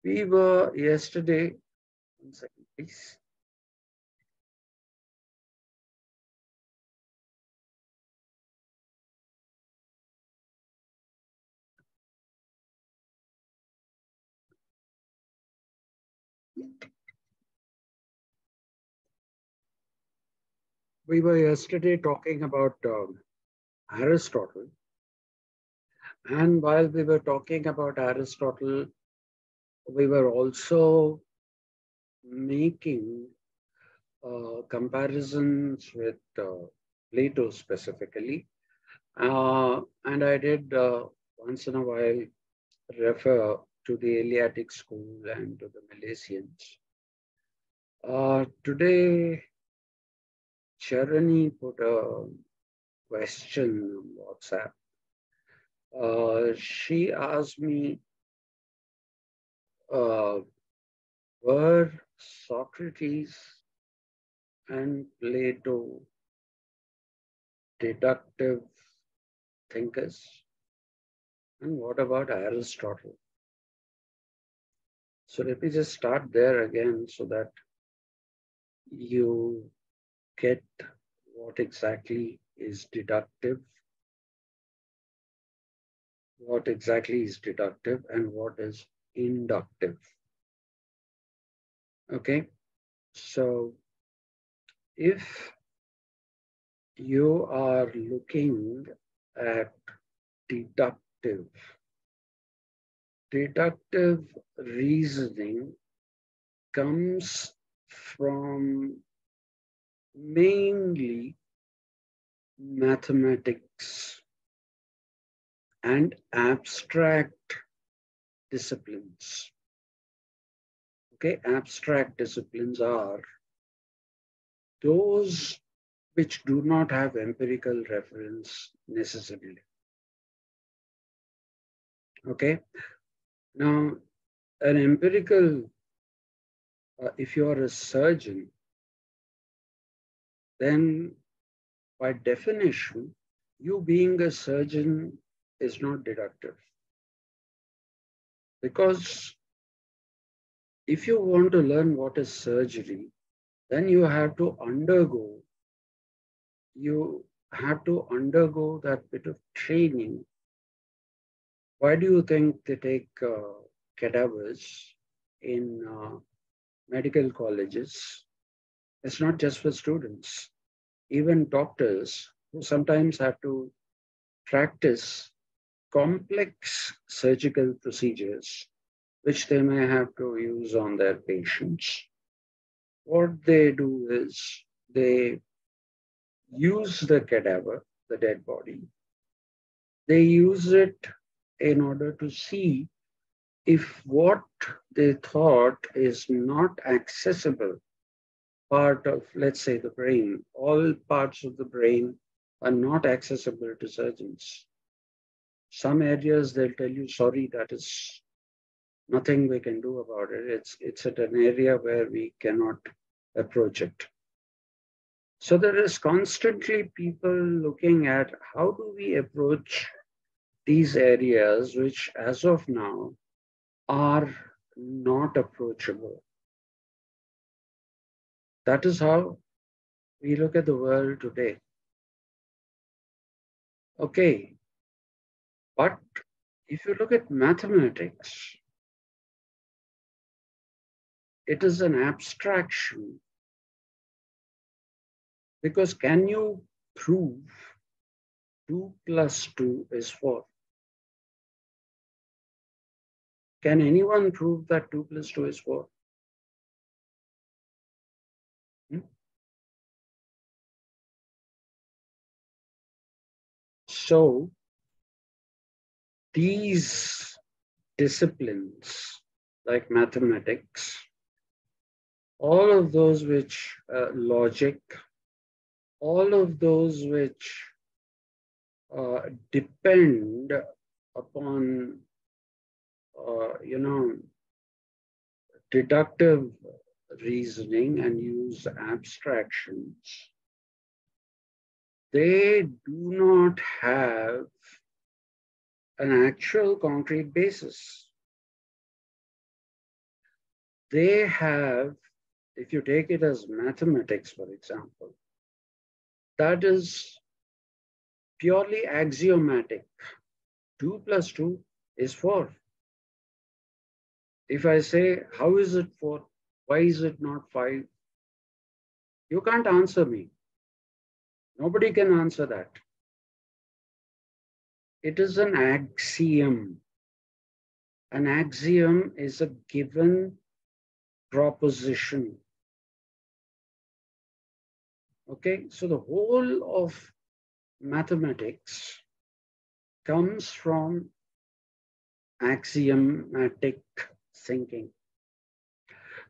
We were yesterday, one second, please. We were yesterday talking about Aristotle. And while we were talking about Aristotle, we were also making comparisons with Plato specifically. And I did once in a while refer to the Eleatic school and to the Milesians. Today, Charani put a question on WhatsApp. She asked me, were Socrates and Plato deductive thinkers? And what about Aristotle? So let me just start there again so that you get what exactly is deductive, and what is inductive. Okay, so if you are looking at deductive reasoning comes from mainly mathematics and abstract disciplines. Okay, abstract disciplines are those which do not have empirical reference necessarily. Okay, now an empirical, if you are a surgeon, then by definition, you being a surgeon is not deductive. Because if you want to learn what is surgery, then you have to undergo that bit of training. Why do you think they take cadavers in medical colleges? It's not just for students. Even doctors who sometimes have to practice complex surgical procedures, which they may have to use on their patients. What they do is they use the cadaver, the dead body, they use it in order to see if what they thought is not accessible part of, let's say, the brain, all parts of the brain are not accessible to surgeons. Some areas they'll tell you, sorry, that is nothing we can do about it. It's at an area where we cannot approach it. So there is constantly people looking at how do we approach these areas which as of now are not approachable. That is how we look at the world today. Okay, but if you look at mathematics, it is an abstraction. Because can you prove 2 plus 2 is 4? Can anyone prove that 2 plus 2 is 4? So these disciplines like mathematics, all of those which logic, all of those which depend upon deductive reasoning and use abstractions, they do not have an actual concrete basis. they have, if you take it as mathematics, for example, that is purely axiomatic. 2 plus 2 is 4. If I say, how is it 4? Why is it not 5? You can't answer me. Nobody can answer that. It is an axiom. An axiom is a given proposition. Okay, so the whole of mathematics comes from axiomatic thinking.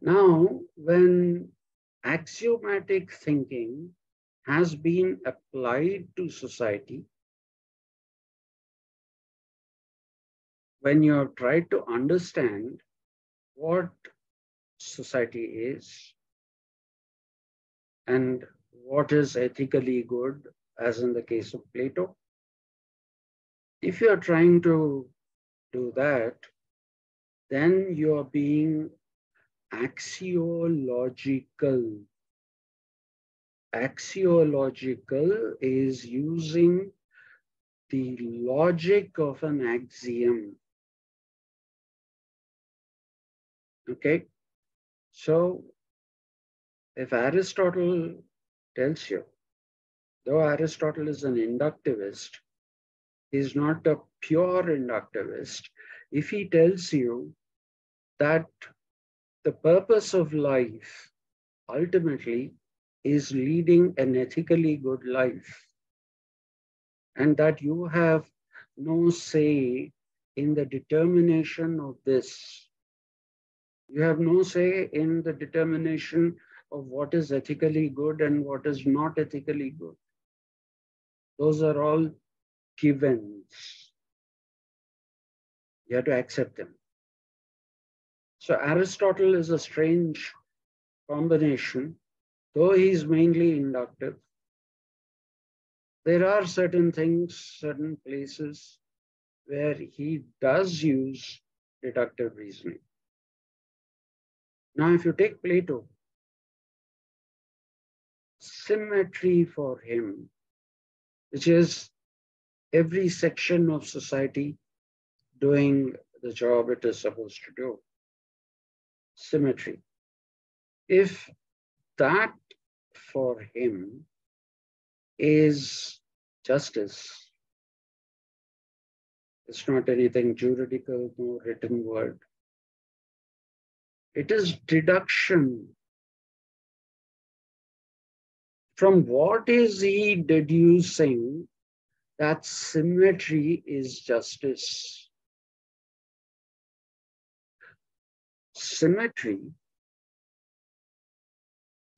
Now, when axiomatic thinking has been applied to society, when you have tried to understand what society is and what is ethically good, as in the case of Plato, if you are trying to do that, then you are being axiological. Axiological is using the logic of an axiom. Okay, so if Aristotle tells you, though Aristotle is an inductivist, he's not a pure inductivist. If he tells you that the purpose of life ultimately is leading an ethically good life, and that you have no say in the determination of this, you have no say in the determination of what is ethically good and what is not ethically good. Those are all givens. You have to accept them. So Aristotle is a strange combination. Though he's mainly inductive, there are certain things, certain places where he does use deductive reasoning. Now, if you take Plato, symmetry for him, which is every section of society doing the job it is supposed to do, symmetry. If that for him is justice, it's not anything juridical, no written word. It is deduction. From what is he deducing that symmetry is justice? Symmetry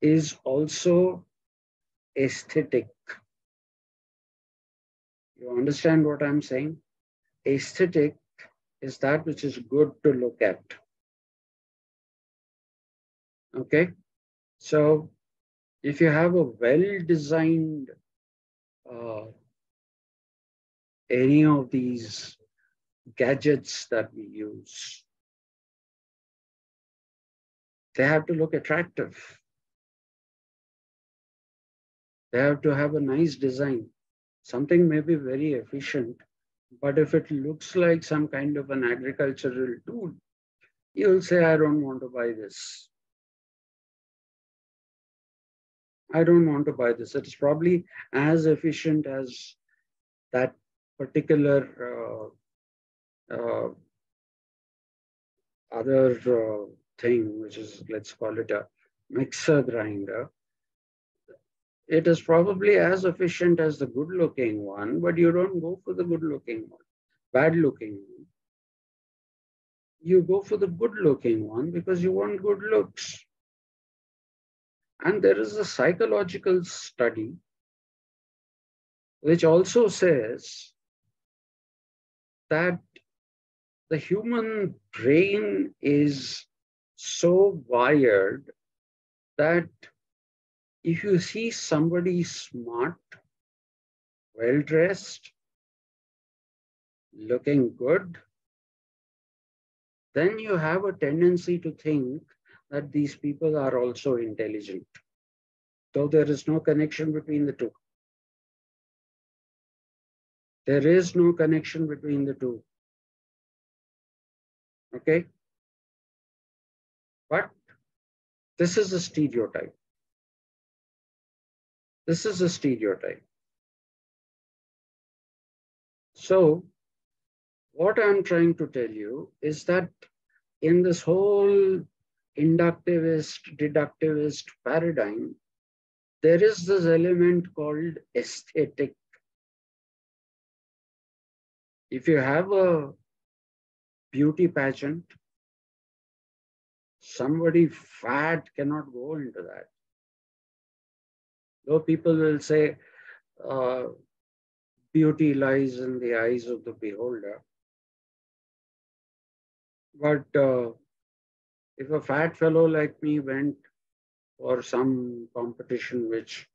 is also aesthetic. You understand what I'm saying? Aesthetic is that which is good to look at. Okay? So if you have a well-designed any of these gadgets that we use, they have to look attractive. They have to have a nice design. Something may be very efficient, but if it looks like some kind of an agricultural tool, you'll say, I don't want to buy this. I don't want to buy this. It's probably as efficient as that particular other thing, which is, let's call it a mixer grinder. It is probably as efficient as the good-looking one, but you don't go for the good-looking one, bad-looking one. You go for the good-looking one because you want good looks. And there is a psychological study which also says that the human brain is so wired that if you see somebody smart, well-dressed, looking good, then you have a tendency to think that these people are also intelligent, though there is no connection between the two. There is no connection between the two. Okay? But this is a stereotype. This is a stereotype. So, what I'm trying to tell you is that in this whole inductivist, deductivist paradigm, there is this element called aesthetic. If you have a beauty pageant, somebody fat cannot go into that. Though people will say uh, beauty lies in the eyes of the beholder. But if a fat fellow like me went for some competition which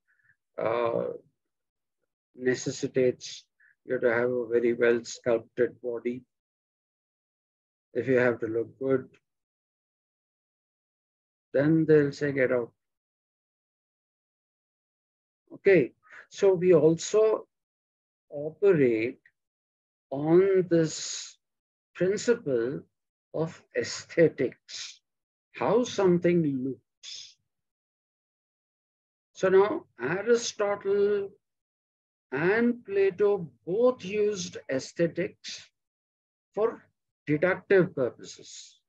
uh, necessitates you to have a very well sculpted body, if you have to look good, then they'll say, get out. Okay, so we also operate on this principle of aesthetics, how something looks. So now Aristotle and Plato both used aesthetics for deductive purposes.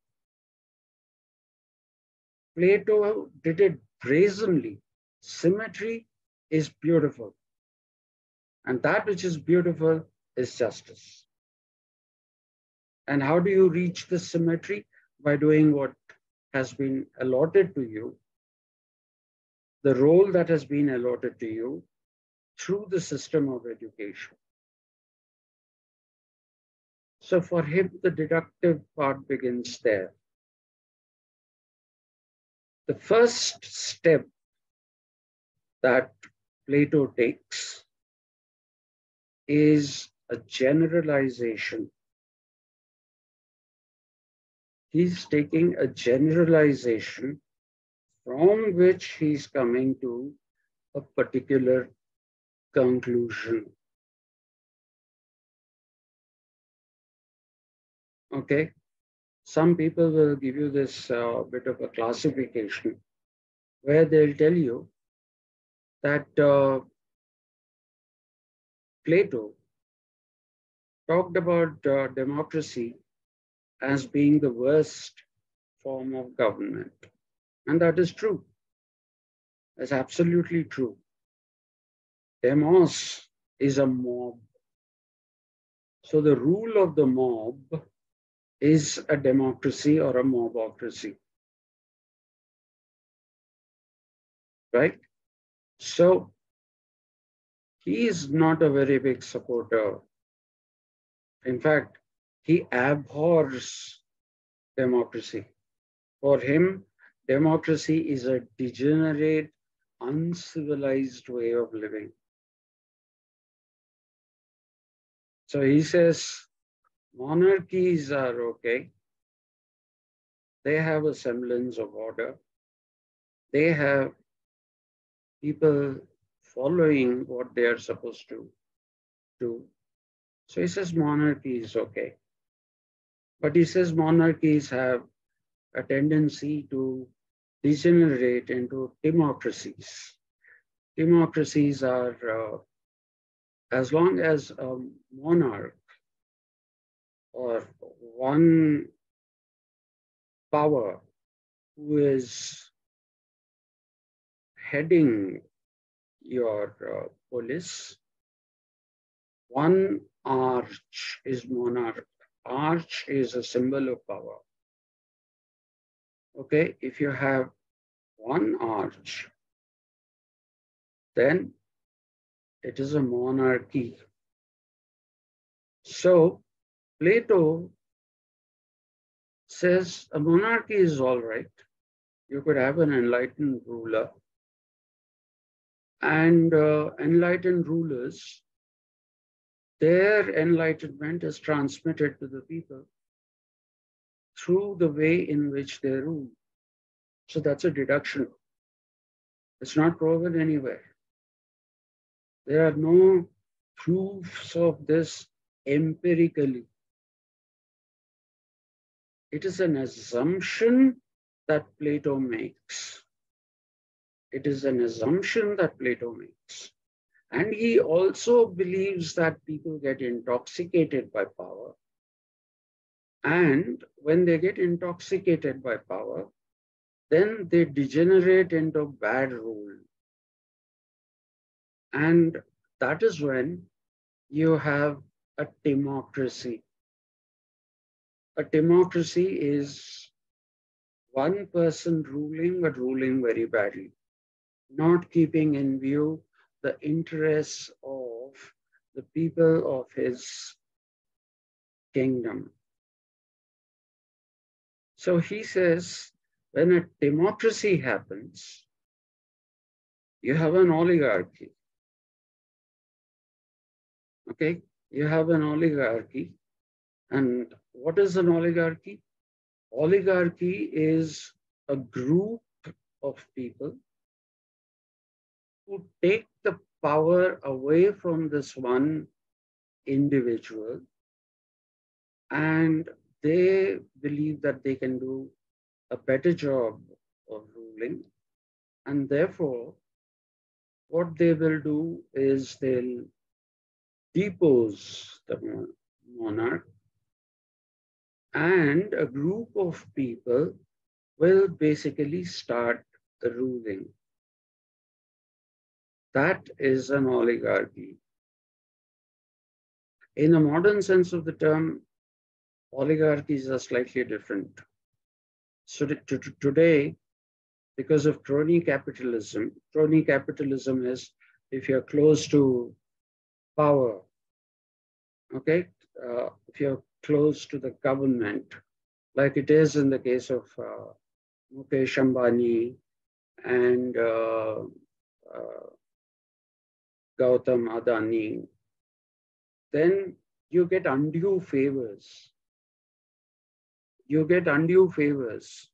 Plato did it brazenly. Symmetry is beautiful. And that which is beautiful is justice. And how do you reach this symmetry? By doing what has been allotted to you, the role that has been allotted to you through the system of education. So for him, the deductive part begins there. The first step that Plato takes is a generalization. He's taking a generalization from which he's coming to a particular conclusion. Okay, some people will give you this bit of a classification where they'll tell you that Plato talked about democracy as being the worst form of government. And that is true. That's absolutely true. Demos is a mob. So the rule of the mob is a democracy or a mobocracy. Right? So he is not a very big supporter. In fact, he abhors democracy. For him, democracy is a degenerate, uncivilized way of living. So he says, monarchies are okay. They have a semblance of order. They have people following what they are supposed to do. So he says monarchy is okay. But he says monarchies have a tendency to degenerate into democracies. Democracies are, as long as a monarch or one power who is heading your polis, one arch is monarch. Arch is a symbol of power. Okay, if you have one arch, then it is a monarchy. So Plato says a monarchy is all right. You could have an enlightened ruler. And enlightened rulers, their enlightenment is transmitted to the people through the way in which they rule. So that's a deduction. It's not proven anywhere. There are no proofs of this empirically. It is an assumption that Plato makes. It is an assumption that Plato makes. And he also believes that people get intoxicated by power. And when they get intoxicated by power, then they degenerate into bad rule. And that is when you have a democracy. A democracy is one person ruling, but ruling very badly, not keeping in view the interests of the people of his kingdom. So he says, when a democracy happens, you have an oligarchy. Okay, you have an oligarchy. And what is an oligarchy? Oligarchy is a group of people who take the power away from this one individual, and they believe that they can do a better job of ruling, and therefore what they will do is they'll depose the monarch, and a group of people will basically start the ruling. That is an oligarchy. In a modern sense of the term, oligarchies are slightly different. So today, because of crony capitalism is if you're close to power, okay, if you're close to the government, like it is in the case of Mukesh Ambani and Gautam Adani, then you get undue favors. You get undue favors.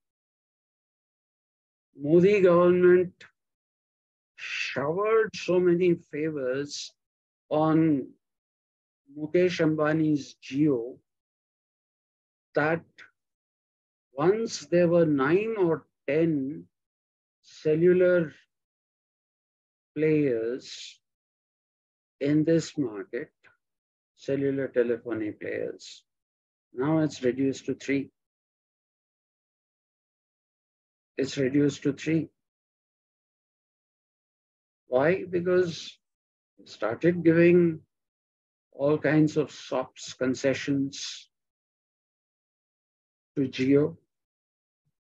Modi government showered so many favors on Mukesh Ambani's Jio that once there were 9 or 10 cellular players in this market, cellular telephony players. Now it's reduced to 3. It's reduced to 3. Why? Because it started giving all kinds of SOPs, concessions to Jio.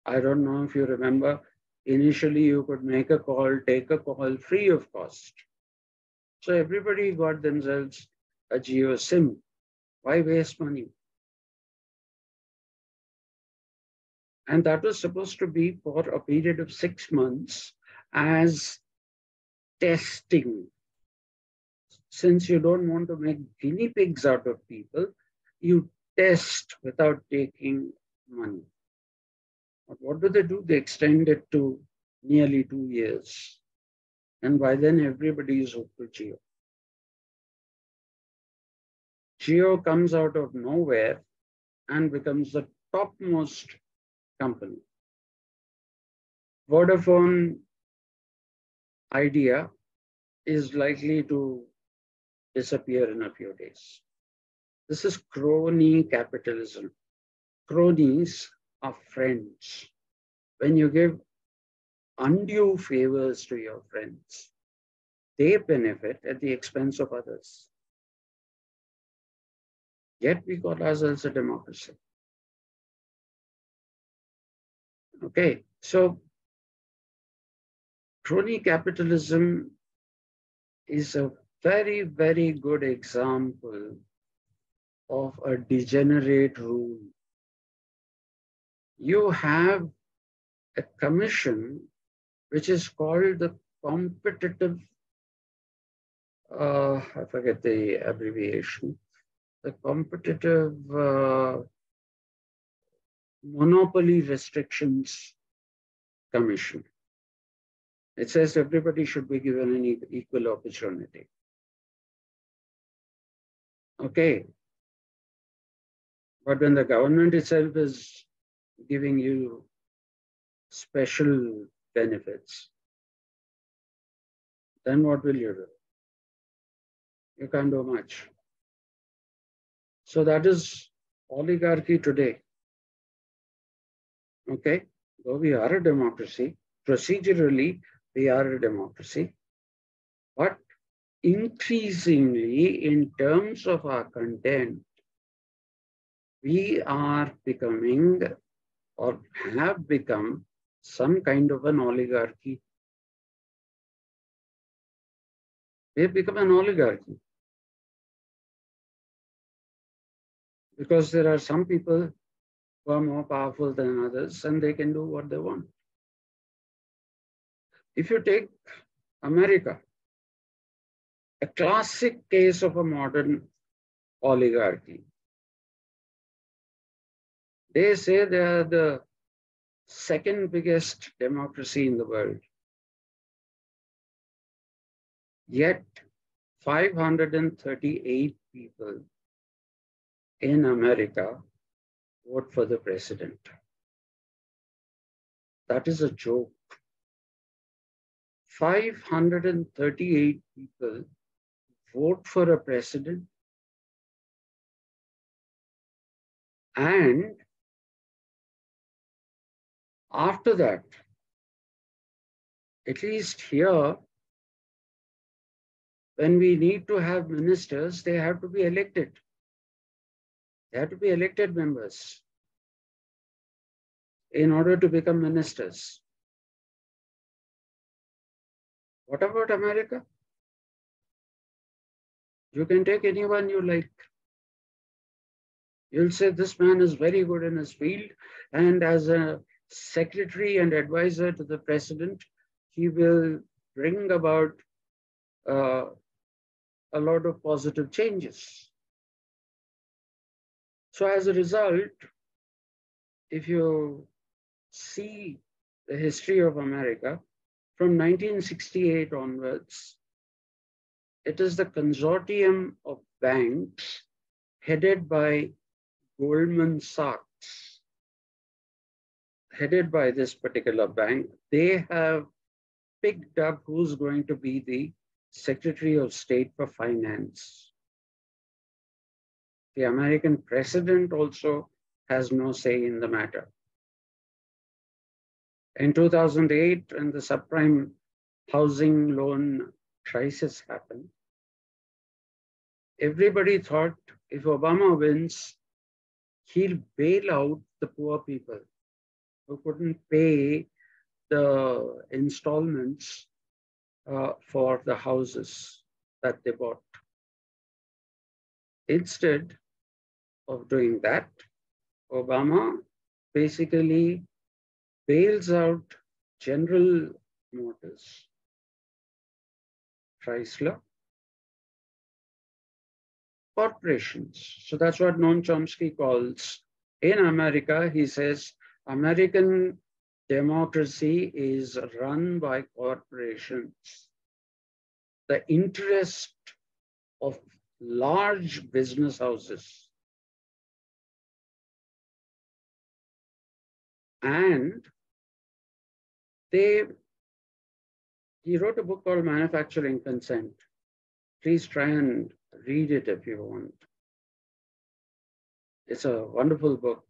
I don't know if you remember, initially you could make a call, take a call free of cost. So everybody got themselves a Jio SIM. Why waste money? And that was supposed to be for a period of 6 months as testing. Since you don't want to make guinea pigs out of people, you test without taking money. But what do? They extend it to nearly 2 years. And by then, everybody is hooked to Jio. Jio comes out of nowhere and becomes the topmost company. Vodafone Idea is likely to disappear in a few days. This is crony capitalism. Cronies are friends. When you give undue favors to your friends, they benefit at the expense of others. Yet we call ourselves a democracy. Okay, so crony capitalism is a very, very good example of a degenerate rule. You have a commission which is called the competitive, I forget the abbreviation, the competitive monopoly restrictions Commission. It says everybody should be given an equal opportunity. Okay. But when the government itself is giving you special benefits, then what will you do? You can't do much. So that is oligarchy today. Okay, though we are a democracy, procedurally we are a democracy, but increasingly in terms of our content, we are becoming or have become some kind of an oligarchy. We have become an oligarchy because there are some people who are more powerful than others and they can do what they want. If you take America, a classic case of a modern oligarchy, they say they are the second biggest democracy in the world. Yet 538 people in America vote for the president. That is a joke. 538 people vote for a president, and after that, at least here, when we need to have ministers, they have to be elected. They have to be elected members in order to become ministers. What about America? You can take anyone you like. You'll say this man is very good in his field, and as a secretary and advisor to the president, he will bring about a lot of positive changes. So as a result, if you see the history of America, from 1968 onwards, it is the consortium of banks headed by Goldman Sachs, headed by this particular bank. They have picked up who's going to be the Secretary of State for Finance. The American president also has no say in the matter. In 2008, when the subprime housing loan crisis happened, everybody thought if Obama wins, he'll bail out the poor people who couldn't pay the installments for the houses that they bought. Instead of doing that, Obama basically bails out General Motors, Chrysler, corporations. So that's what Noam Chomsky calls, in America, he says, American democracy is run by corporations. The interest of large business houses. And he wrote a book called Manufacturing Consent. Please try and read it if you want. It's a wonderful book.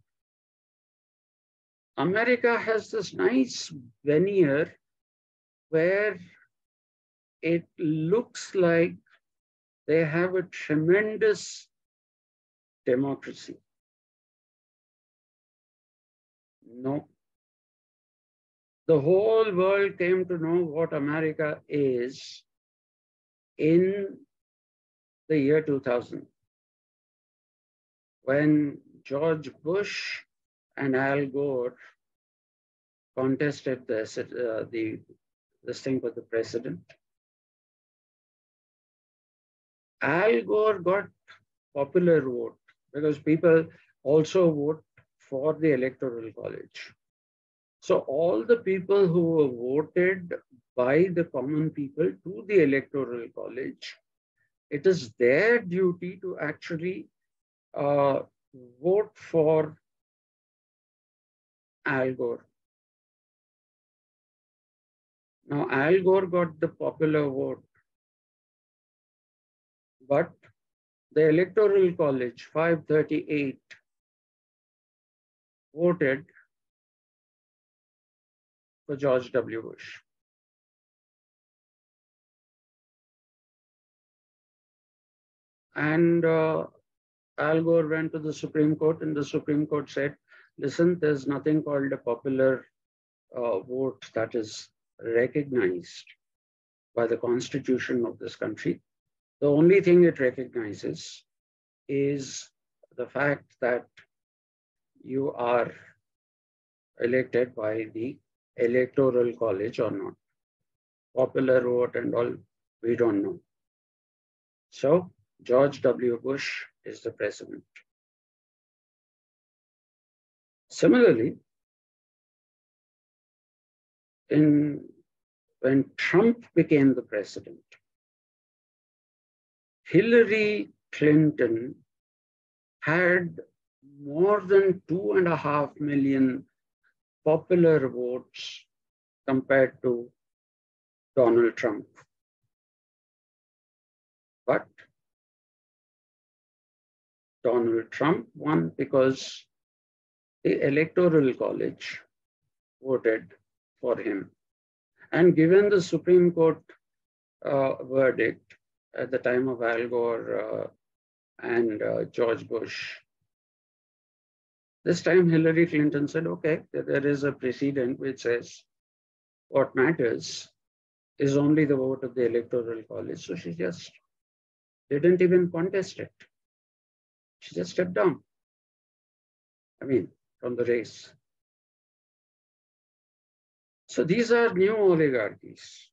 America has this nice veneer where it looks like they have a tremendous democracy. No. The whole world came to know what America is in the year 2000, when George Bush and Al Gore contested this thing for the president. Al Gore got popular vote because people also vote for the Electoral College. So all the people who were voted by the common people to the electoral college, it is their duty to actually uh, vote for Al Gore. Now, Al Gore got the popular vote, but the electoral college, 538, voted for George W. Bush. And Al Gore went to the Supreme Court, and the Supreme Court said, listen, there's nothing called a popular vote that is recognized by the Constitution of this country. The only thing it recognizes is the fact that you are elected by the electoral college or not. Popular vote and all, we don't know. So George W. Bush is the president. Similarly, when Trump became the president, Hillary Clinton had more than 2.5 million popular votes compared to Donald Trump. But Donald Trump won because the Electoral College voted for him. And given the Supreme Court verdict at the time of Al Gore and George Bush, this time Hillary Clinton said, okay, there is a precedent which says what matters is only the vote of the Electoral College. So she just didn't even contest it. She just stepped down. I mean, from the race. So these are new oligarchies.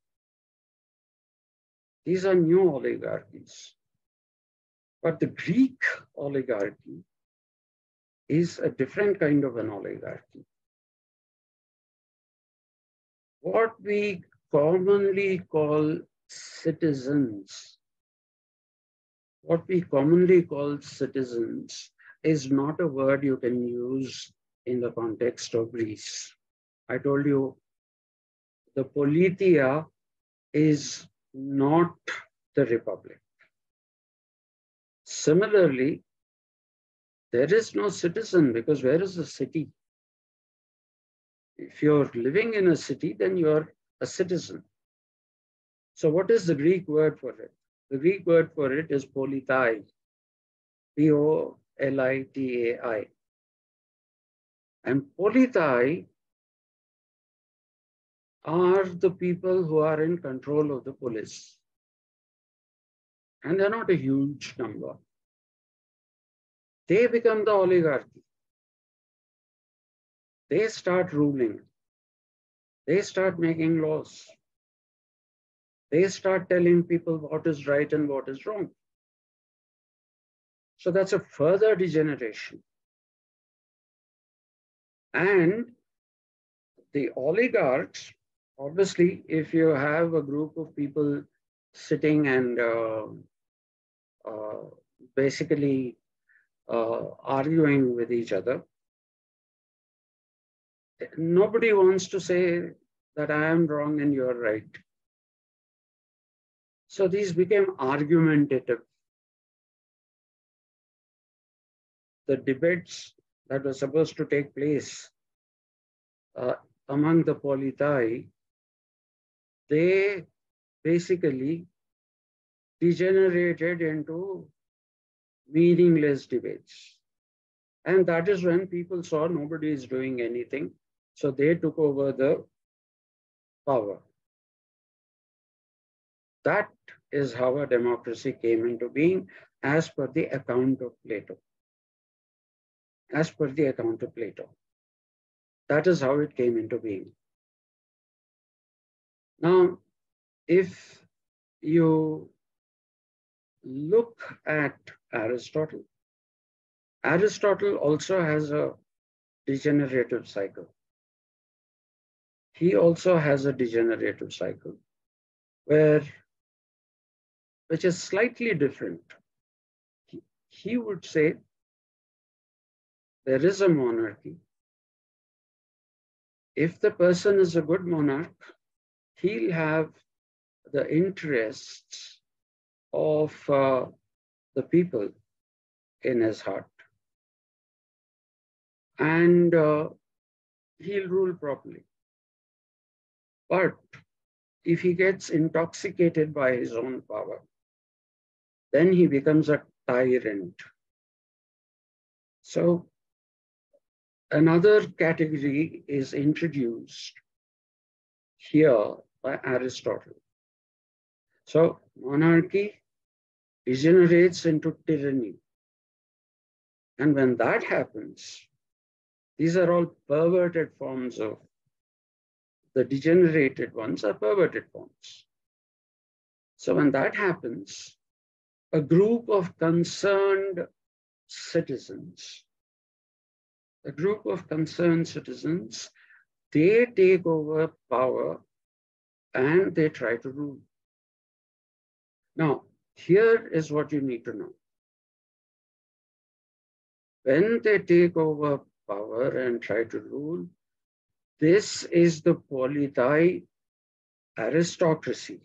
These are new oligarchies. But the Greek oligarchy is a different kind of an oligarchy. What we commonly call citizens, is not a word you can use in the context of Greece. I told you the politeia is not the republic. Similarly, there is no citizen because where is the city? If you're living in a city, then you're a citizen. So what is the Greek word for it? The Greek word for it is politeia, P-O-L-I-T-A-I. And politeia are the people who are in control of the polis. And they're not a huge number. They become the oligarchy. They start ruling. They start making laws. They start telling people what is right and what is wrong. So that's a further degeneration. And the oligarchs, obviously, if you have a group of people sitting and basically arguing with each other, nobody wants to say that I am wrong and you're right. So these became argumentative. The debates that were supposed to take place among the politeia, they basically degenerated into meaningless debates. And that is when people saw nobody is doing anything. So they took over the power. That is how a democracy came into being as per the account of Plato. As per the account of Plato. That is how it came into being. Now, if you look at Aristotle, Aristotle also has a degenerative cycle. he also has a degenerative cycle which is slightly different. He would say there is a monarchy. If the person is a good monarch, he'll have the interests of the people in his heart. And he'll rule properly. But if he gets intoxicated by his own power, then he becomes a tyrant. So another category is introduced here by Aristotle. So monarchy degenerates into tyranny. And when that happens, these are all perverted forms of, the degenerated ones are perverted forms. So when that happens, a group of concerned citizens, they take over power and they try to rule. Now, here is what you need to know. When they take over power and try to rule, this is the politeia aristocracy,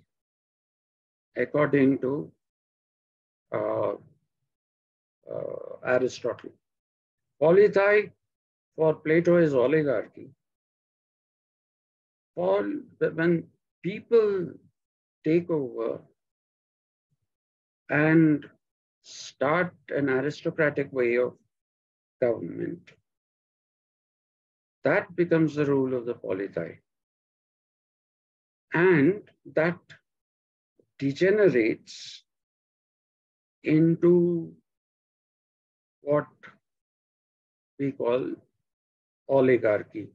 according to Aristotle. Politeia for Plato is oligarchy. When people take over and start an aristocratic way of government, that becomes the rule of the politeia. And that degenerates into what we call oligarchy.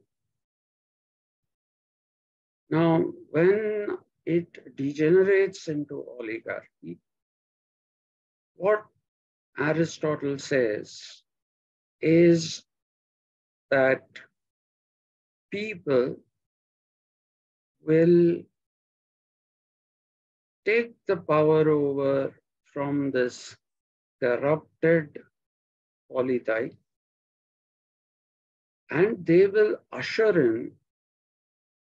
Now, when it degenerates into oligarchy, what Aristotle says is that people will take the power over from this corrupted politeia, and they will usher in,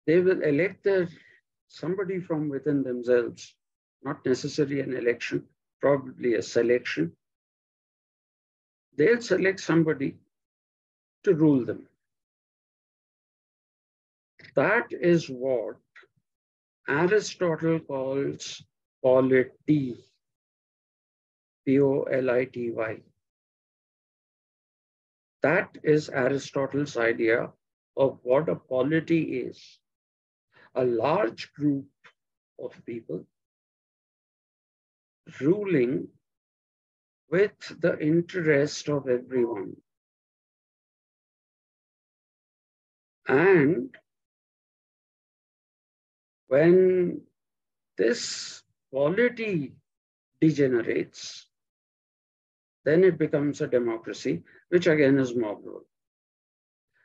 they will elect somebody from within themselves, not necessarily an election, probably a selection. They'll select somebody to rule them. That is what Aristotle calls polity, P-O-L-I-T-Y. That is Aristotle's idea of what a polity is. A large group of people ruling with the interest of everyone. And when this polity degenerates, then it becomes a democracy, which again is mob rule.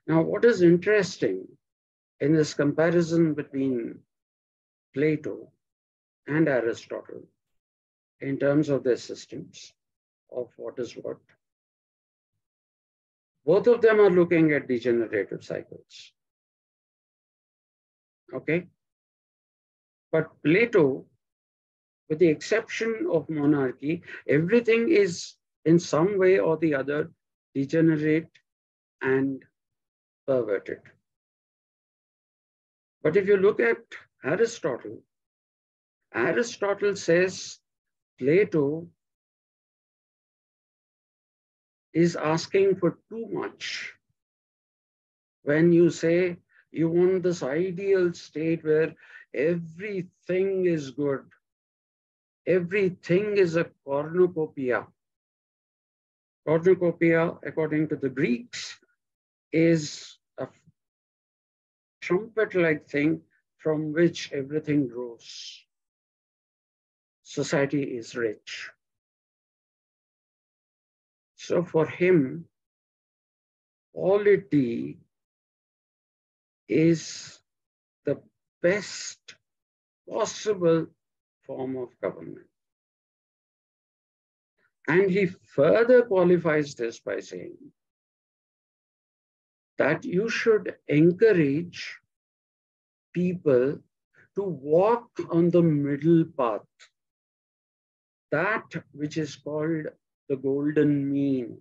Now, what is interesting in this comparison between Plato and Aristotle in terms of their systems of what is what, both of them are looking at degenerative cycles. Okay? But Plato, with the exception of monarchy, everything is in some way or the other degenerate and perverted. But if you look at Aristotle, Aristotle says Plato is asking for too much. When you say you want this ideal state where everything is good, everything is a cornucopia. Cornucopia, according to the Greeks, is a trumpet-like thing from which everything grows. Society is rich. So for him, polity is the best possible form of government. And he further qualifies this by saying that you should encourage people to walk on the middle path, that which is called the golden mean.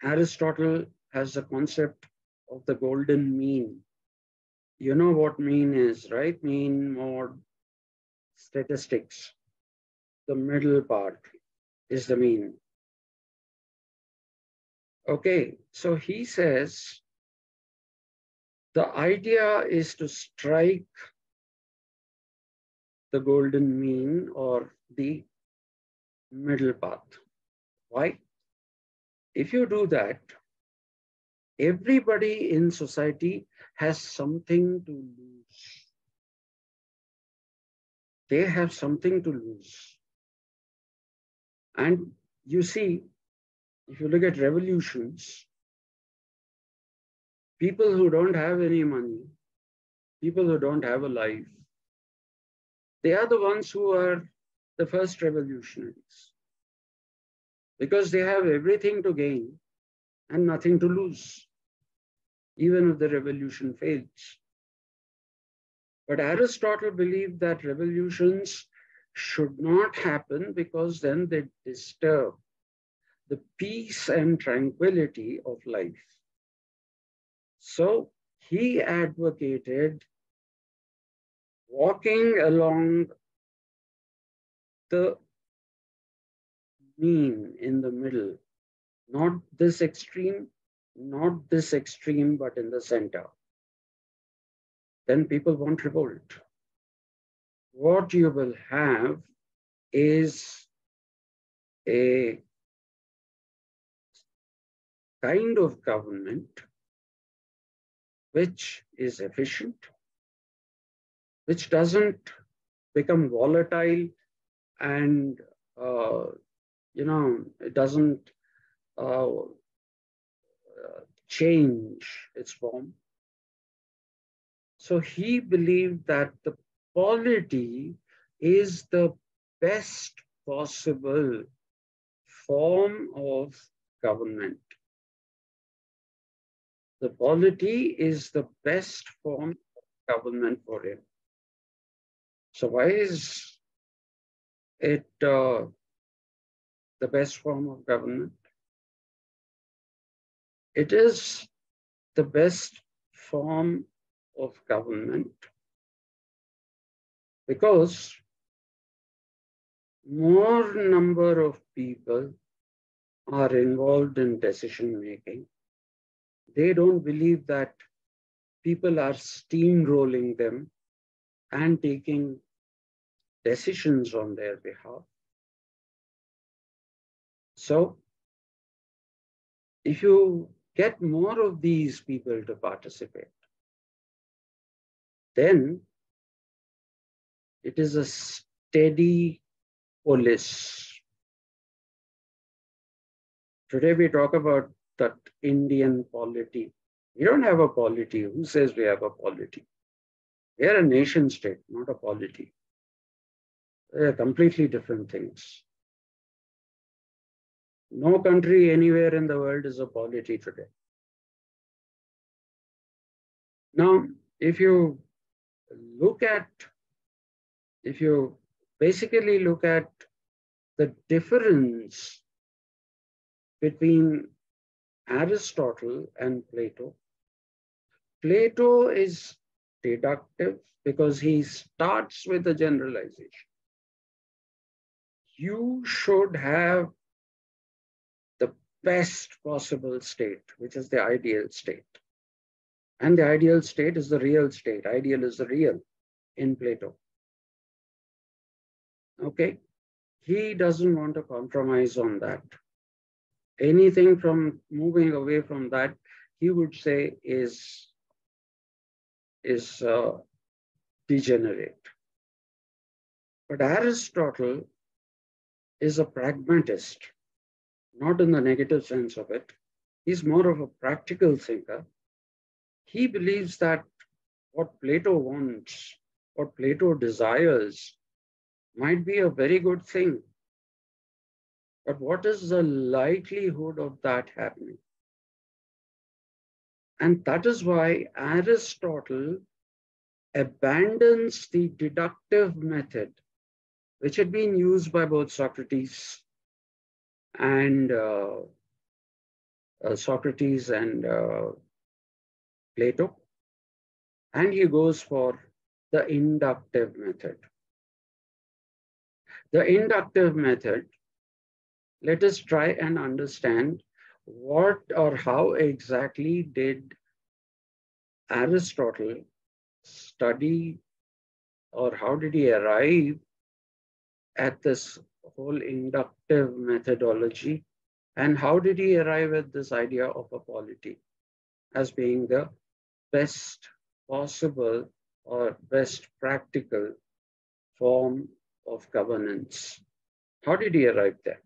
Aristotle has the concept of the golden mean. You know what mean is, right? Mean, mode, statistics. The middle part is the mean. Okay, so he says the idea is to strike the golden mean or the middle path. Why? If you do that, everybody in society has something to lose. They have something to lose. And you see, if you look at revolutions, people who don't have any money, people who don't have a life, they are the ones who are the first revolutionaries, because they have everything to gain and nothing to lose, even if the revolution fails. But Aristotle believed that revolutions should not happen because then they disturb the peace and tranquility of life. So he advocated walking along the mean in the middle, not this extreme, not this extreme, but in the center. Then people won't revolt. What you will have is a kind of government which is efficient, which doesn't become volatile and, it doesn't change its form. So he believed that the polity is the best possible form of government. The polity is the best form of government for him. So why is it the best form of government? It is the best form of government because more number of people are involved in decision making. They don't believe that people are steamrolling them and taking decisions on their behalf. So if you get more of these people to participate, then it is a steady polis. Today we talk about that Indian polity. We don't have a polity. Who says we have a polity? We are a nation state, not a polity. They are completely different things. No country anywhere in the world is a polity today. Now, if you basically look at the difference between Aristotle and Plato, Plato is deductive because he starts with a generalization. You should have the best possible state, which is the ideal state. And the ideal state is the real state. Ideal is the real in Plato. Okay? He doesn't want to compromise on that. Anything from moving away from that, he would say is degenerate. But Aristotle is a pragmatist, not in the negative sense of it. He's more of a practical thinker. He believes that what Plato wants, what Plato desires, might be a very good thing. But what is the likelihood of that happening? And that is why Aristotle abandons the deductive method, which had been used by both Socrates and Plato, and he goes for the inductive method. The inductive method, let us try and understand what or how exactly did Aristotle study, or how did he arrive at this whole inductive methodology, and how did he arrive at this idea of a polity as being the best possible or best practical form of governance? How did he arrive there?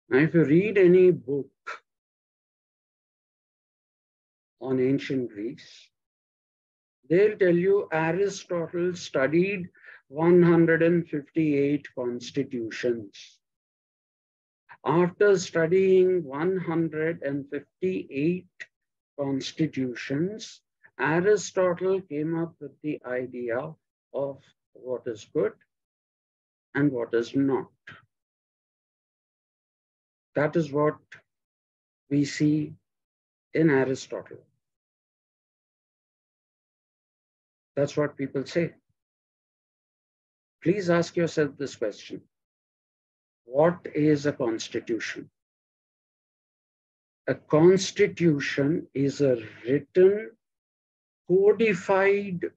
Now, if you read any book on ancient Greece, they'll tell you Aristotle studied 158 constitutions. After studying 158 constitutions, Aristotle came up with the idea of what is good and what is not. That is what we see in Aristotle. That's what people say. Please ask yourself this question. What is a constitution? A constitution is a written, codified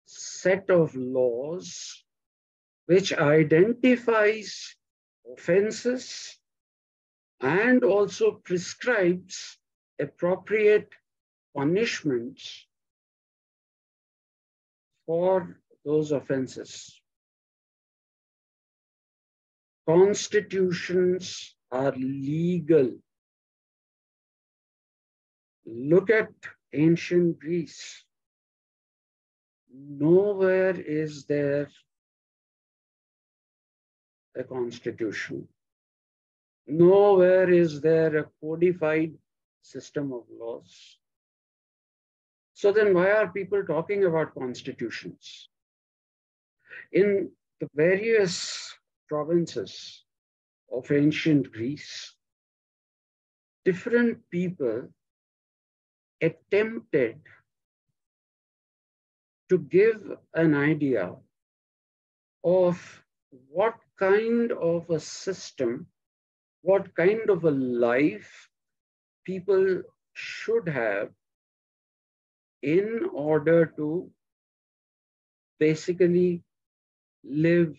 set of laws which identifies offenses and also prescribes appropriate punishments for those offenses. Constitutions are legal. Look at ancient Greece. Nowhere is there a constitution. Nowhere is there a codified system of laws. So then why are people talking about constitutions? In the various provinces of ancient Greece, different people attempted to give an idea of what kind of a system, what kind of a life people should have in order to basically live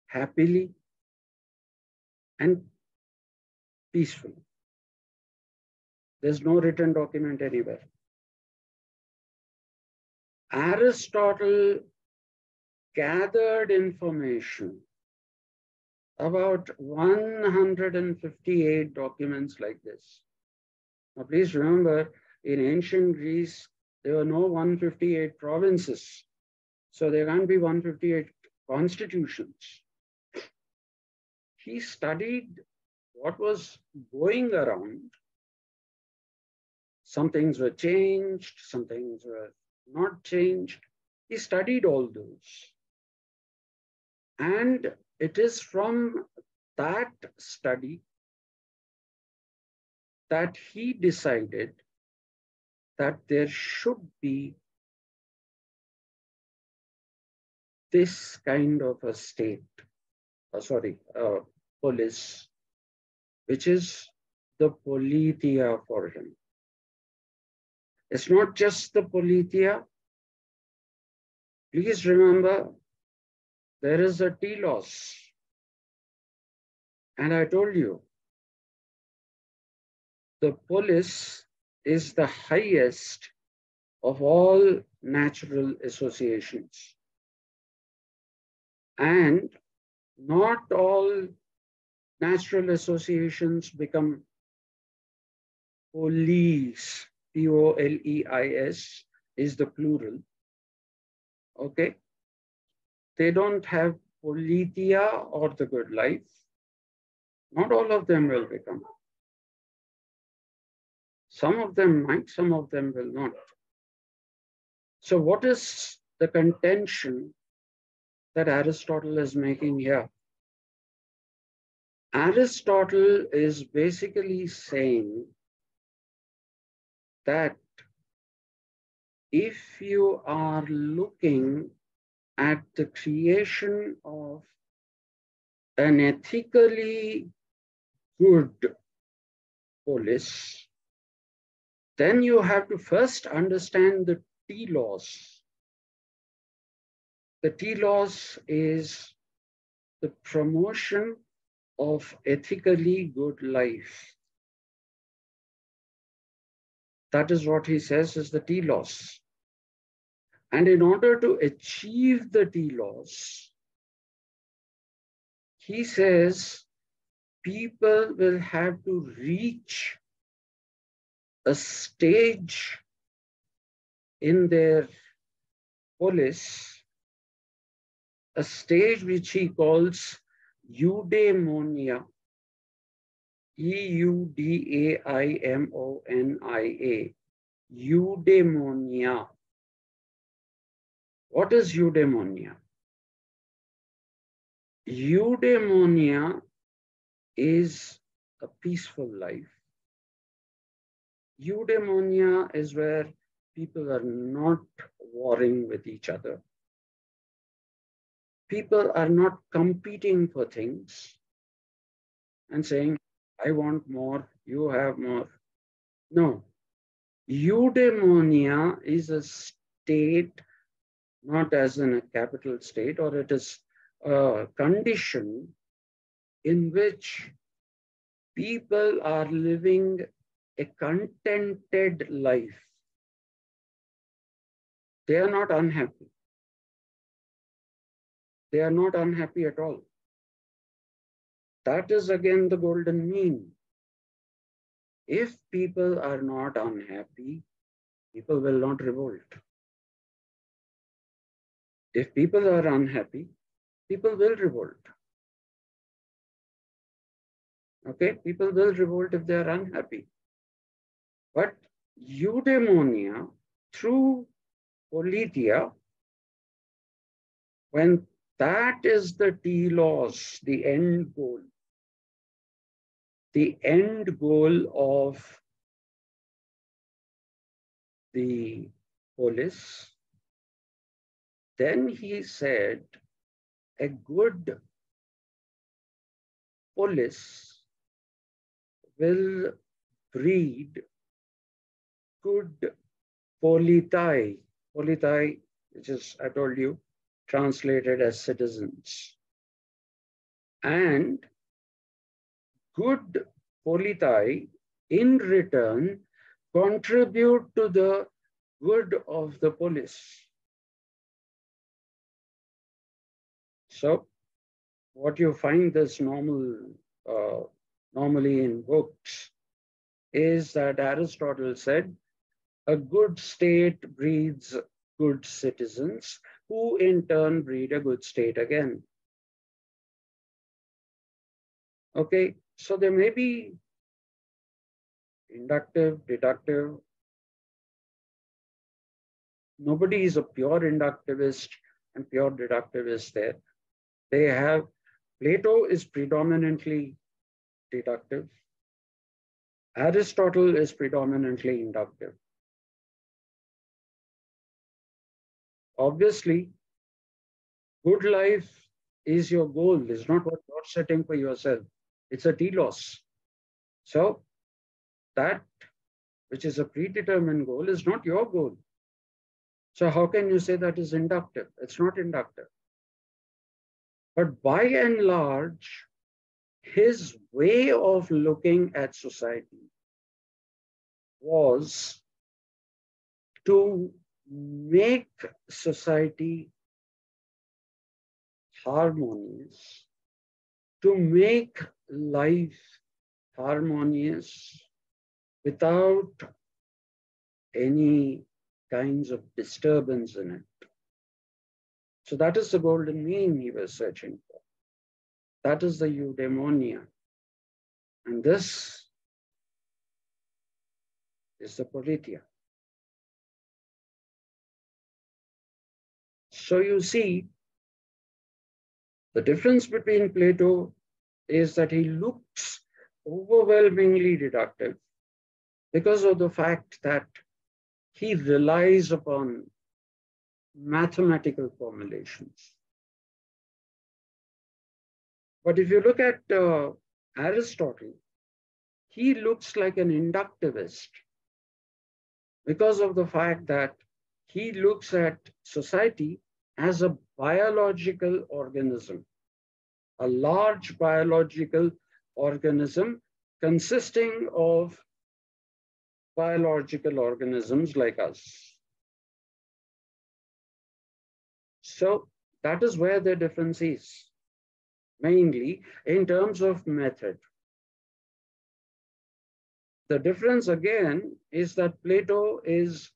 happily and peacefully. There's no written document anywhere. Aristotle gathered information about 158 documents like this. Now, please remember, in ancient Greece, there were no 158 provinces. So there can't be 158 constitutions. He studied what was going around. Some things were changed, some things were not changed. He studied all those. And it is from that study that he decided that there should be this kind of a state, polis, which is the politeia for him. It's not just the politeia. Please remember, there is a telos. And I told you, the polis is the highest of all natural associations. And not all natural associations become polis. Polis is the plural. Okay. They don't have politeia or the good life. Not all of them will become. Some of them might, some of them will not. So what is the contention that Aristotle is making here? Aristotle is basically saying that if you are looking at the creation of an ethically good polis, then you have to first understand the telos. The telos is the promotion of ethically good life. That is what he says is the telos. And in order to achieve the telos, he says people will have to reach a stage in their polis, a stage which he calls Eudaimonia, Eudaimonia, Eudaimonia. What is eudaimonia? Eudaimonia is a peaceful life. Eudaimonia is where people are not warring with each other. People are not competing for things and saying, I want more, you have more. No. Eudaimonia is a state, not as in a capital state, or it is a condition in which people are living a contented life. They are not unhappy. They are not unhappy at all. That is again the golden mean. If people are not unhappy, people will not revolt. If people are unhappy, people will revolt. Okay, people will revolt if they are unhappy. But eudaimonia through politeia, when that is the telos, the end goal of the polis, then he said a good polis will breed good politeia, which is, I told you, translated as citizens. And good politeia in return contribute to the good of the polis. So what you find this normally in books is that Aristotle said a good state breeds good citizens, who in turn breed a good state again. Okay, so there may be inductive, deductive. Nobody is a pure inductivist and pure deductivist there. They have, Plato is predominantly deductive. Aristotle is predominantly inductive. Obviously, good life is your goal. It's not what you're setting for yourself. It's a telos. So that which is a predetermined goal is not your goal. So how can you say that is inductive? It's not inductive. But by and large, his way of looking at society was to make society harmonious, to make life harmonious without any kinds of disturbance in it. So that is the golden mean he was searching for. That is the Eudaimonia. And this is the politeia. So you see, the difference between Plato is that he looks overwhelmingly deductive because of the fact that he relies upon mathematical formulations. But if you look at Aristotle, he looks like an inductivist because of the fact that he looks at society as a biological organism, a large biological organism consisting of biological organisms like us. So that is where the difference is, mainly in terms of method. The difference again is that Plato is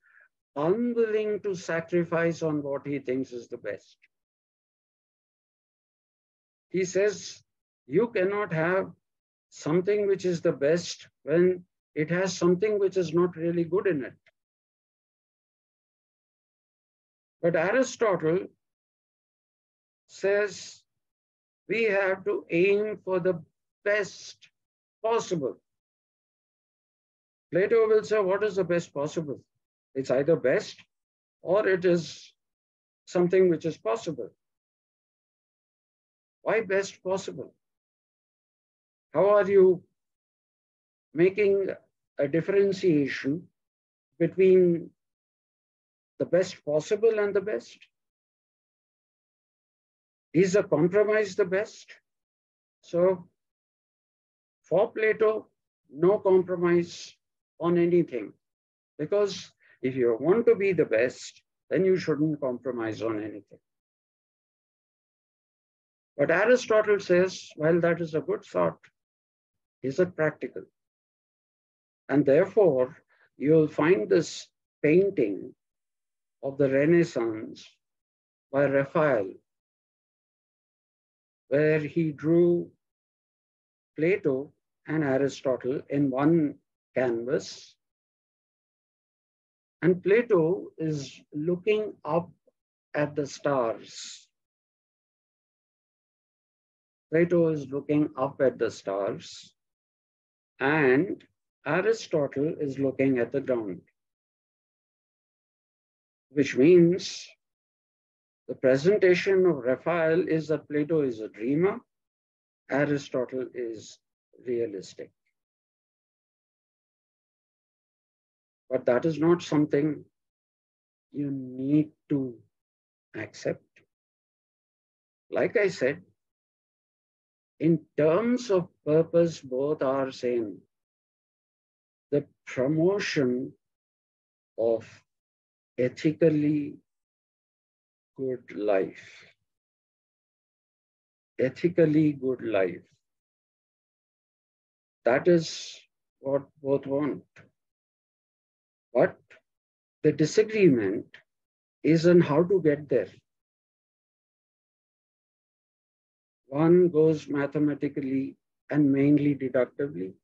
unwilling to sacrifice on what he thinks is the best. He says you cannot have something which is the best when it has something which is not really good in it. But Aristotle says we have to aim for the best possible. Plato will say, what is the best possible? It's either best or it is something which is possible. Why best possible? How are you making a differentiation between the best possible and the best? Is a compromise the best? So for Plato, no compromise on anything. Because if you want to be the best, then you shouldn't compromise on anything. But Aristotle says, well, that is a good thought. Is it practical? And therefore, you'll find this painting of the Renaissance by Raphael, where he drew Plato and Aristotle in one canvas. And Plato is looking up at the stars. Plato is looking up at the stars, and Aristotle is looking at the ground, which means the presentation of Raphael is that Plato is a dreamer, Aristotle is realistic. But that is not something you need to accept. Like I said, in terms of purpose, both are same. The promotion of ethically good life. Ethically good life. That is what both want. But the disagreement is on how to get there. One goes mathematically and mainly deductively.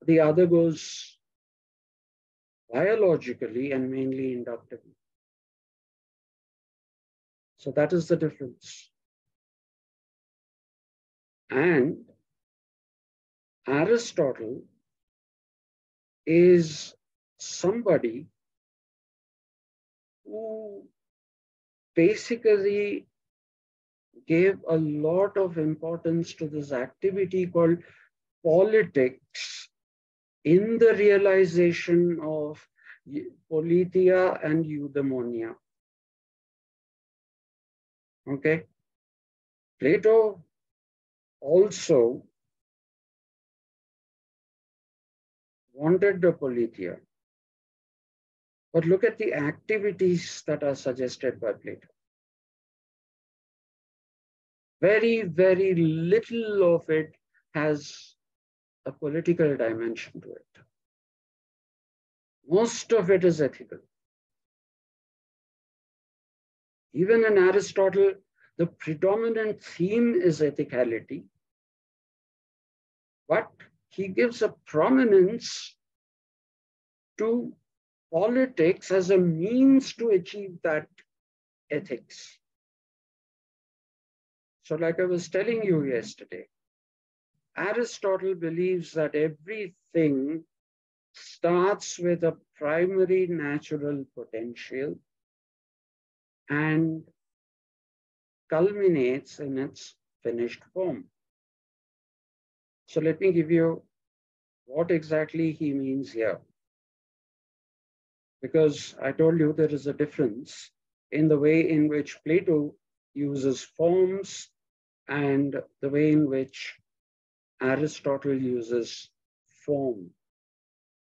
The other goes biologically and mainly inductively. So that is the difference. And Aristotle is somebody who basically gave a lot of importance to this activity called politics in the realization of politeia and Eudaimonia. Okay. Plato also wanted the politeia. But look at the activities that are suggested by Plato. Very, very little of it has a political dimension to it. Most of it is ethical. Even in Aristotle, the predominant theme is ethicality, but he gives a prominence to politics as a means to achieve that ethics. So, like I was telling you yesterday, Aristotle believes that everything starts with a primary natural potential and culminates in its finished form. So let me give you what exactly he means here. Because I told you there is a difference in the way in which Plato uses forms and the way in which Aristotle uses form.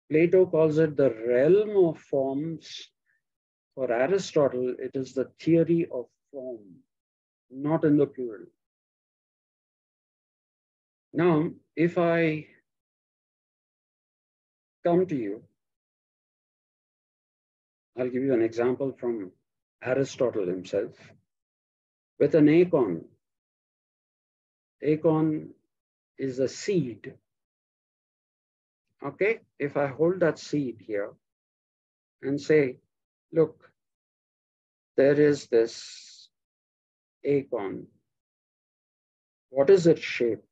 Plato calls it the realm of forms. For Aristotle, it is the theory of form, not in the plural. Now, if I come to you, I'll give you an example from Aristotle himself with an acorn. Acorn is a seed. Okay, if I hold that seed here and say, look, there is this acorn. What is its shape?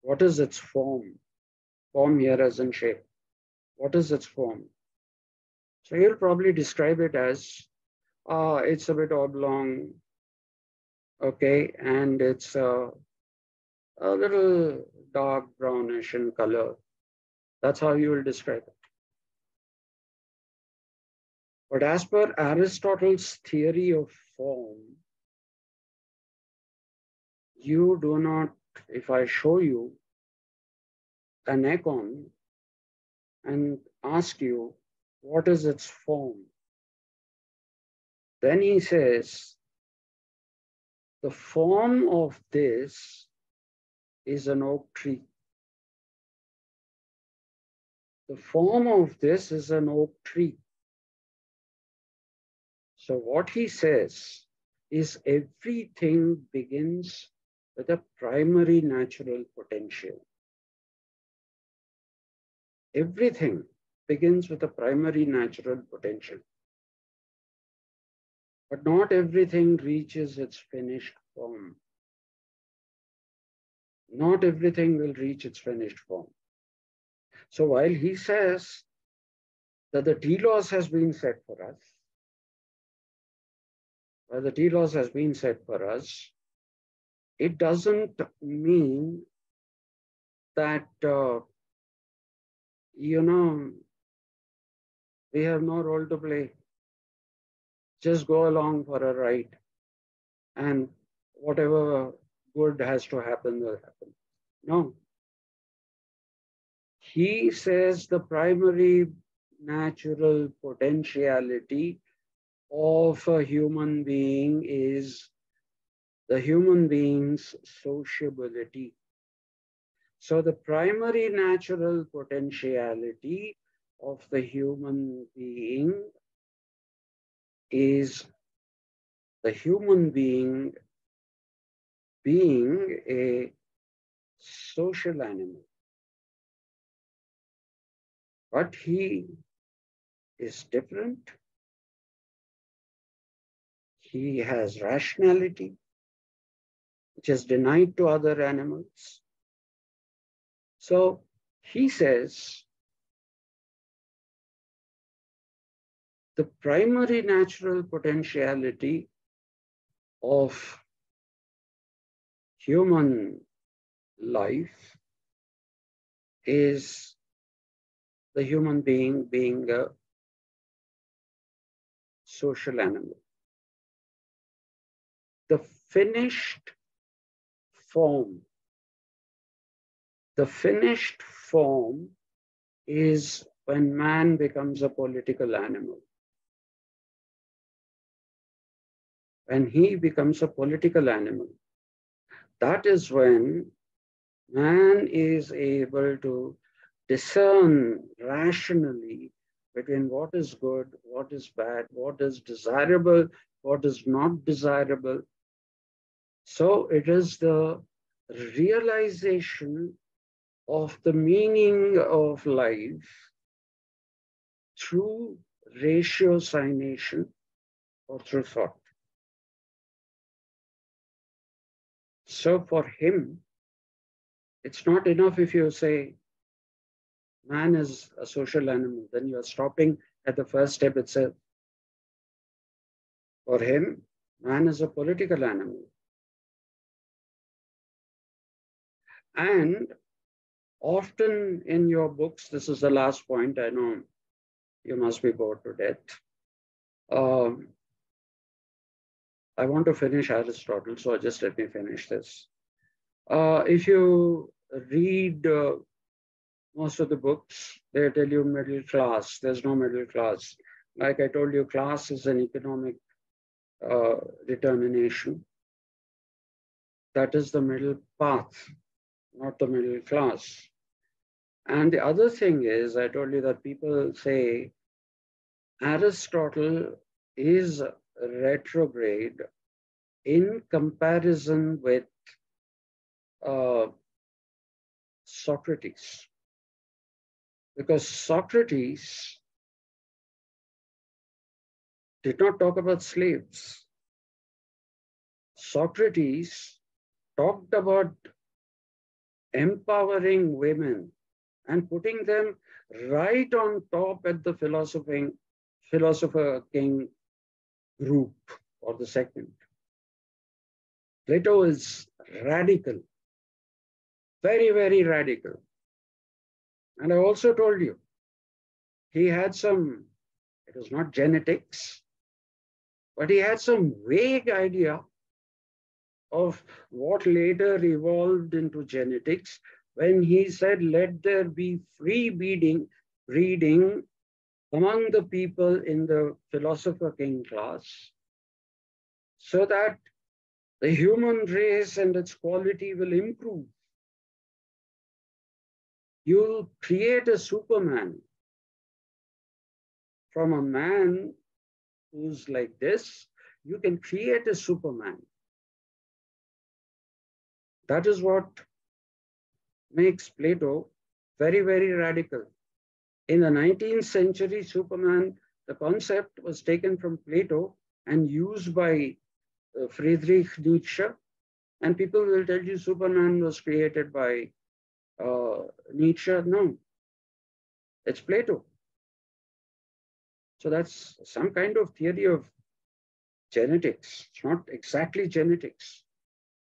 What is its form? Form here as in shape. What is its form? So you'll probably describe it as, it's a bit oblong, okay, and it's a little dark brownish in color. That's how you will describe it. But as per Aristotle's theory of form, you do not, if I show you an acorn and ask you, what is its form? Then he says, the form of this is an oak tree. The form of this is an oak tree. So what he says is everything begins with a primary natural potential. Everything begins with a primary natural potential. But not everything reaches its finished form. Not everything will reach its finished form. So while he says that the telos has been set for us, it doesn't mean that, we have no role to play. Just go along for a ride and whatever good has to happen will happen. No. He says the primary natural potentiality of a human being is the human being's sociability. So the primary natural potentiality of the human being is the human being being a social animal. But he is different. He has rationality, which is denied to other animals. So he says the primary natural potentiality of human life is the human being being a social animal. The finished form is when man becomes a political animal. When he becomes a political animal, that is when man is able to discern rationally between what is good, what is bad, what is desirable, what is not desirable. So it is the realization of the meaning of life through ratiocination or through thought. So for him, it's not enough if you say man is a social animal, then you are stopping at the first step itself. For him, man is a political animal. And often in your books, this is the last point, I know you must be bored to death. I want to finish Aristotle, so just let me finish this. If you read most of the books, they tell you middle class. There's no middle class. Like I told you, class is an economic determination. That is the middle path, not the middle class. And the other thing is, I told you that people say Aristotle is retrograde in comparison with Socrates. Because Socrates did not talk about slaves. Socrates talked about empowering women and putting them right on top at the philosopher king group or the segment. Plato is radical, very, very radical. And I also told you, he had some, it was not genetics, but he had some vague idea of what later evolved into genetics when he said, let there be free breeding among the people in the philosopher king class, so that the human race and its quality will improve. You'll create a Superman from a man who's like this. You can create a Superman. That is what makes Plato very, very radical. In the 19th century, Superman, the concept was taken from Plato and used by Friedrich Nietzsche. And people will tell you Superman was created by Nietzsche. No, it's Plato. So that's some kind of theory of genetics. It's not exactly genetics.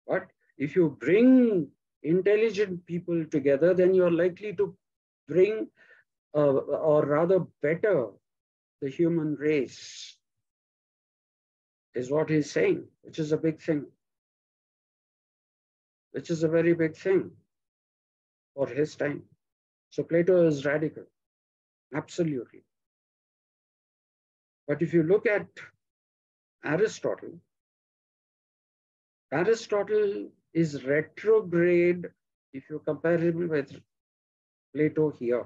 But if you bring intelligent people together, then you're likely to bring, or rather better, the human race, is what he's saying, which is a big thing, which is a very big thing for his time. So Plato is radical, absolutely. But if you look at Aristotle, Aristotle is retrograde if you compare him with Plato here,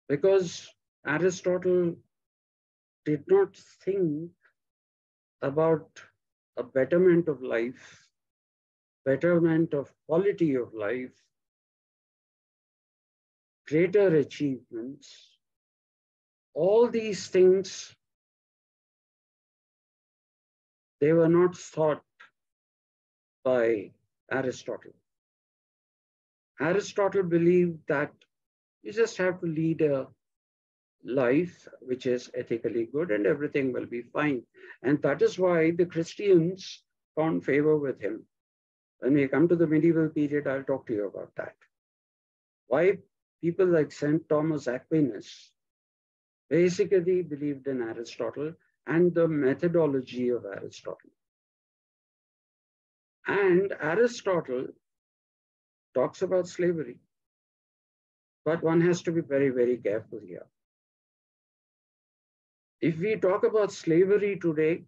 because Aristotle did not think about a betterment of life, betterment of quality of life, greater achievements. All these things, they were not thought by Aristotle. Aristotle believed that you just have to lead a life which is ethically good and everything will be fine. And that is why the Christians found favor with him. When we come to the medieval period, I'll talk to you about that. Why people like St. Thomas Aquinas basically believed in Aristotle and the methodology of Aristotle. And Aristotle talks about slavery. But one has to be very, very careful here. If we talk about slavery today,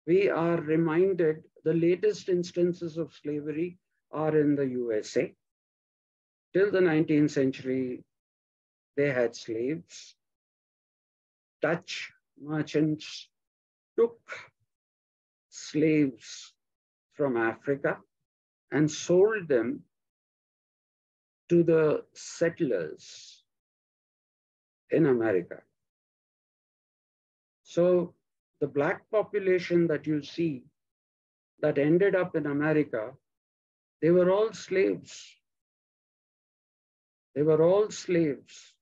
we are reminded the latest instances of slavery are in the USA. till the 19th century, they had slaves. Dutch merchants took slaves from Africa and sold them to the settlers in America. So the black population that you see that ended up in America, they were all slaves. They were all slaves.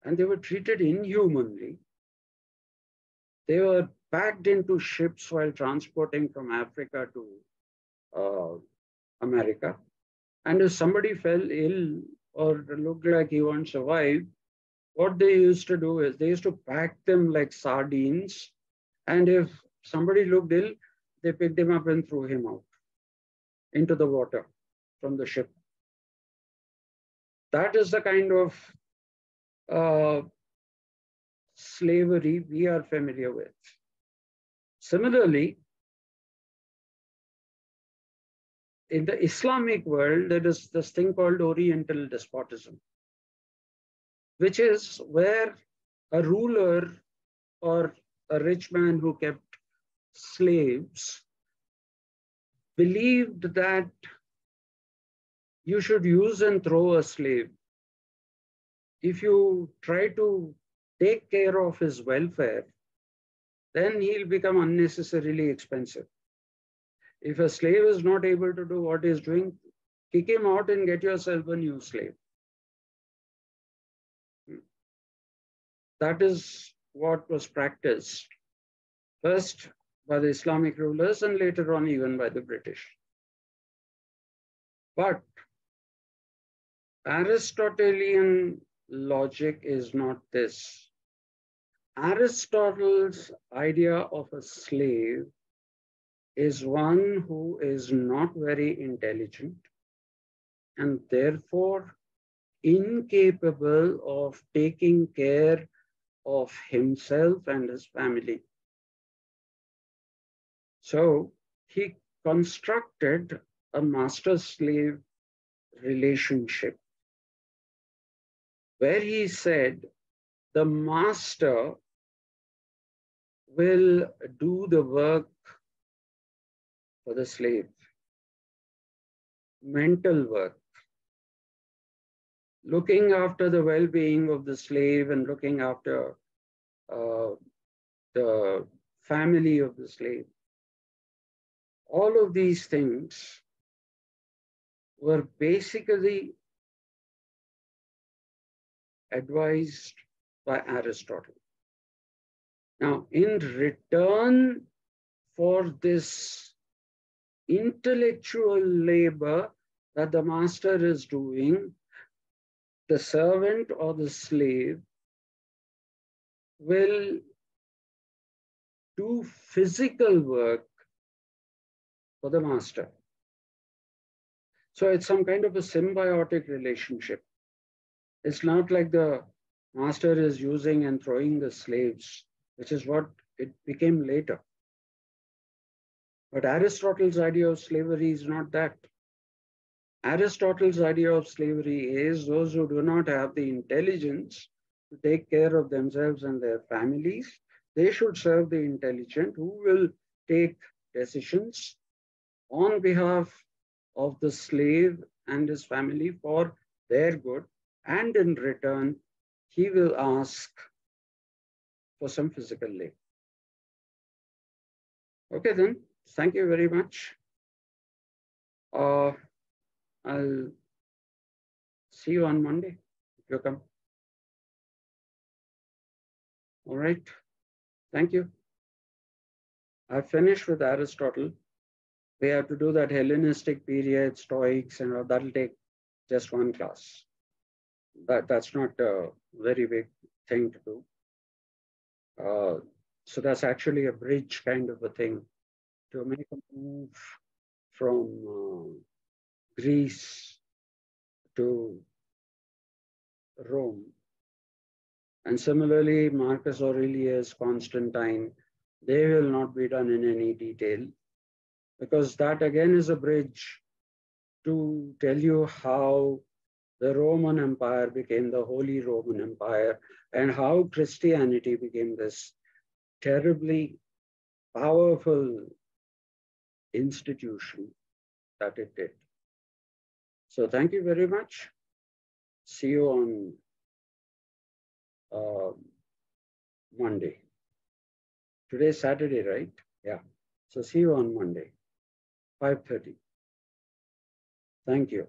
And they were treated inhumanly. They were packed into ships while transporting from Africa to America. And if somebody fell ill or looked like he won't survive, what they used to do is they used to pack them like sardines. And if somebody looked ill, they picked him up and threw him out into the water from the ship. That is the kind of slavery we are familiar with. Similarly, in the Islamic world, there is this thing called Oriental despotism, which is where a ruler or a rich man who kept slaves believed that you should use and throw a slave. If you try to take care of his welfare, then he'll become unnecessarily expensive. If a slave is not able to do what he's doing, kick him out and get yourself a new slave. That is what was practiced first by the Islamic rulers and later on even by the British. But Aristotelian logic is not this. Aristotle's idea of a slave is one who is not very intelligent and therefore incapable of taking care of himself and his family. So he constructed a master-slave relationship where he said the master will do the work for the slave, mental work, looking after the well-being of the slave and looking after the family of the slave. All of these things were basically advised by Aristotle. Now, in return for this intellectual labor that the master is doing, the servant or the slave will do physical work for the master. So it's some kind of a symbiotic relationship. It's not like the master is using and throwing the slaves, which is what it became later. But Aristotle's idea of slavery is not that. Aristotle's idea of slavery is those who do not have the intelligence to take care of themselves and their families, they should serve the intelligent who will take decisions on behalf of the slave and his family for their good, and in return, he will ask for some physical labor. Okay then, thank you very much. I'll see you on Monday if you come. All right, thank you. I've finished with Aristotle. We have to do that Hellenistic period, Stoics, and all. That'll take just one class. That's not a very big thing to do. So that's actually a bridge kind of a thing to make a move from Greece to Rome. And similarly, Marcus Aurelius, Constantine, they will not be done in any detail, because that again is a bridge to tell you how the Roman Empire became the Holy Roman Empire and how Christianity became this terribly powerful institution that it did. So thank you very much. See you on Monday. Today's Saturday, right? Yeah. So see you on Monday, 5:30. Thank you.